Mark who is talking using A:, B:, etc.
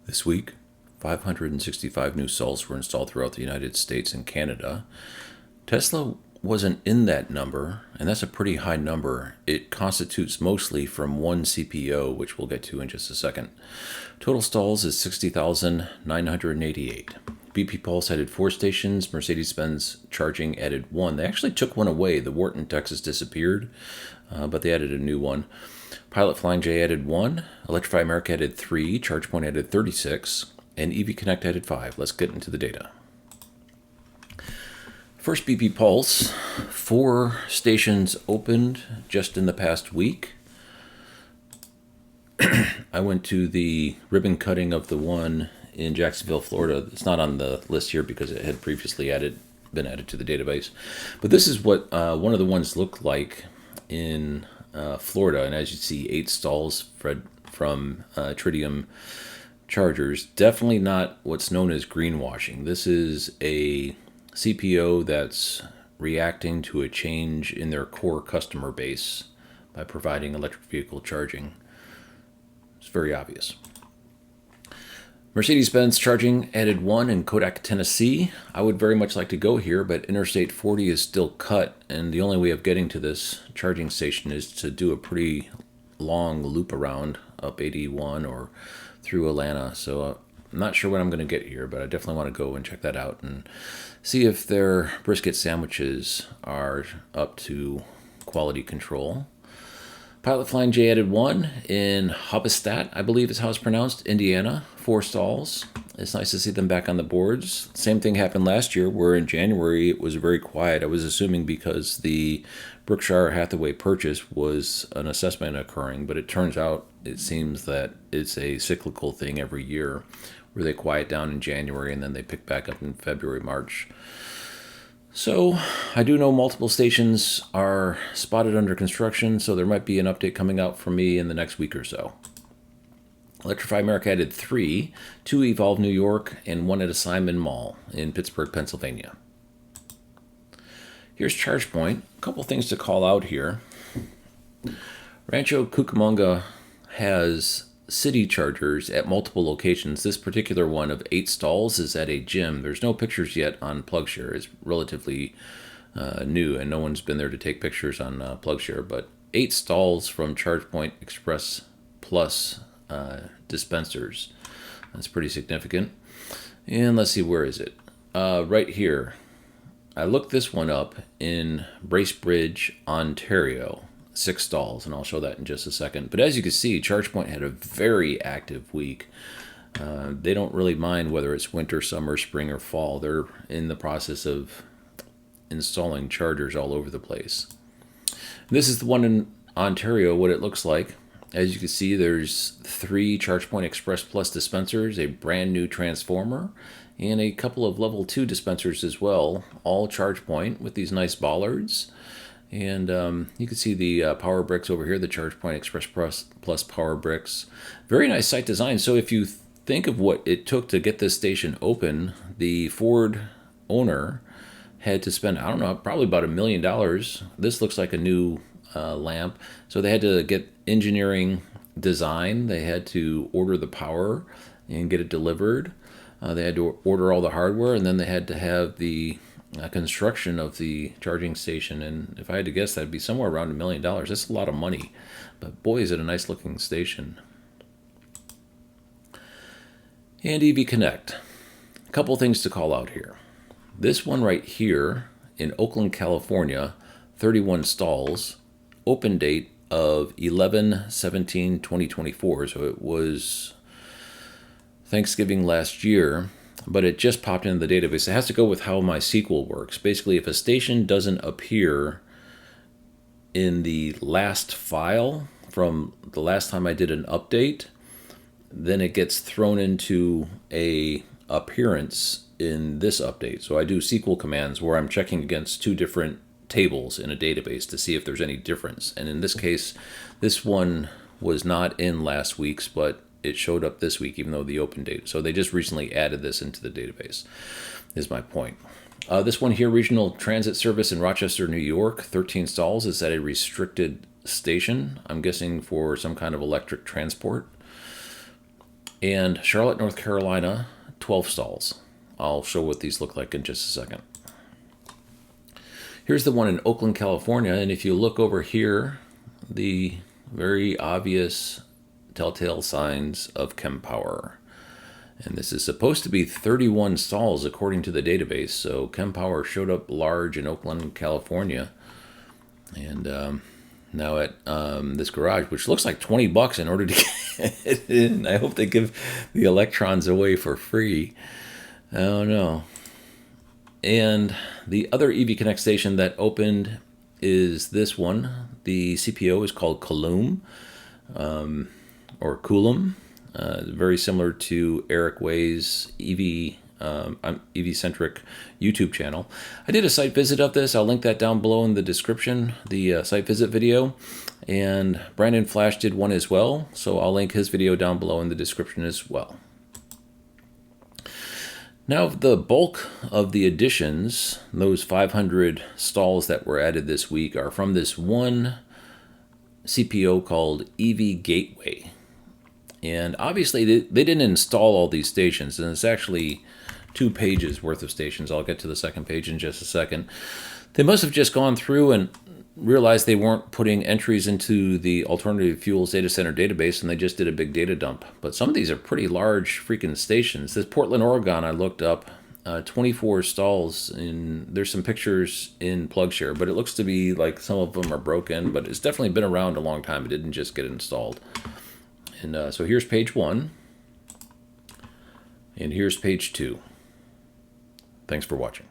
A: This week, 565 new stalls were installed throughout the United States and Canada. Tesla wasn't in that number, and that's a pretty high number. It constitutes mostly from one CPO, which we'll get to in just a second. Total stalls is 60,988. BP Pulse added 4 stations. Mercedes-Benz Charging added 1. They actually took one away. The Wharton, Texas disappeared, but they added a new one. Pilot Flying J added 1. Electrify America added 3. ChargePoint added 36. And EVconnect added 5. Let's get into the data. First, BP Pulse. 4 stations opened just in the past week. I went to the ribbon cutting of the one in Jacksonville, Florida. It's not on the list here because it had previously been added to the database. But this is what one of the ones looked like in Florida. And as you see, 8 stalls from Tritium chargers. Definitely not what's known as greenwashing. This is a CPO that's reacting to a change in their core customer base by providing electric vehicle charging. It's very obvious. Mercedes-Benz Charging added 1 in Kodak, Tennessee. I would very much like to go here, but Interstate 40 is still cut, and the only way of getting to this charging station is to do a pretty long loop around up 81 or through Atlanta. So I'm not sure what I'm going to get here, but I definitely want to go and check that out and see if their brisket sandwiches are up to quality control. Pilot Flying J added 1 in Hubstadt, I believe is how it's pronounced, Indiana, 4 stalls. It's nice to see them back on the boards. Same thing happened last year, where in January it was very quiet. I was assuming because the Berkshire Hathaway purchase was an assessment occurring, but it turns out it seems that it's a cyclical thing every year, where they quiet down in January and then they pick back up in February, March. So I do know multiple stations are spotted under construction, so there might be an update coming out from me in the next week or so. Electrify America added 3, 2 Evolve New York, and 1 at a Simon Mall in Pittsburgh, Pennsylvania. Here's ChargePoint. A couple things to call out here. Rancho Cucamonga has city chargers at multiple locations. This particular one of 8 stalls is at a gym. There's no pictures yet on PlugShare. It's relatively new, and no one's been there to take pictures on PlugShare. But 8 stalls from ChargePoint Express Plus dispensers. That's pretty significant. And let's see, where is it? Right here. I looked this one up in Bracebridge, Ontario. 6 stalls, and I'll show that in just a second. But as you can see, ChargePoint had a very active week. They don't really mind whether it's winter, summer, spring, or fall. They're in the process of installing chargers all over the place. This is the one in Ontario, what it looks like. As you can see, there's 3 ChargePoint Express Plus dispensers, a brand new transformer, and a couple of level 2 dispensers as well, all ChargePoint with these nice bollards. And you can see the power bricks over here, the ChargePoint Express Plus power bricks. Very nice site design. So if you think of what it took to get this station open, the Ford owner had to spend, I don't know, probably about $1 million. This looks like a new lamp. So they had to get engineering design. They had to order the power and get it delivered. They had to order all the hardware, and then they had to have the construction of the charging station. And if I had to guess, that'd be somewhere around $1 million. That's a lot of money, but boy, is it a nice looking station. And EVconnect. A couple things to call out here. This one right here in Oakland, California, 31 stalls, open date of 11/17/2024. So it was Thanksgiving last year, but it just popped into the database. It has to go with how my SQL works. Basically, if a station doesn't appear in the last file from the last time I did an update, then it gets thrown into a appearance in this update. So I do SQL commands where I'm checking against 2 different tables in a database to see if there's any difference. And in this case, this one was not in last week's, but it showed up this week, even though the open date. So they just recently added this into the database, is my point. This one here, Regional Transit Service in Rochester, New York, 13 stalls, is at a restricted station. I'm guessing for some kind of electric transport. And Charlotte, North Carolina, 12 stalls. I'll show what these look like in just a second. Here's the one in Oakland, California, and if you look over here, the very obvious telltale signs of ChemPower. And this is supposed to be 31 stalls according to the database, so ChemPower showed up large in Oakland, California. And now at this garage, which looks like $20 in order to get it in. I hope they give the electrons away for free. I don't know. And the other EV Connect station that opened is this one. The CPO is called Coulomb, or Coulomb. Very similar to Eric Way's EV-centric YouTube channel. I did a site visit of this. I'll link that down below in the description, the site visit video. And Brandon Flash did one as well, so I'll link his video down below in the description as well. Now, the bulk of the additions, those 500 stalls that were added this week, are from this one CPO called EV Gateway. And obviously, they didn't install all these stations, and it's actually 2 pages worth of stations. I'll get to the second page in just a second. They must have just gone through and realized they weren't putting entries into the alternative fuels data center database, and they just did a big data dump. But some of these are pretty large freaking stations. This Portland, Oregon, I looked up, 24 stalls. There's some pictures in PlugShare, but it looks to be like some of them are broken, but it's definitely been around a long time. It didn't just get installed. And so here's page 1, and here's page 2. Thanks for watching.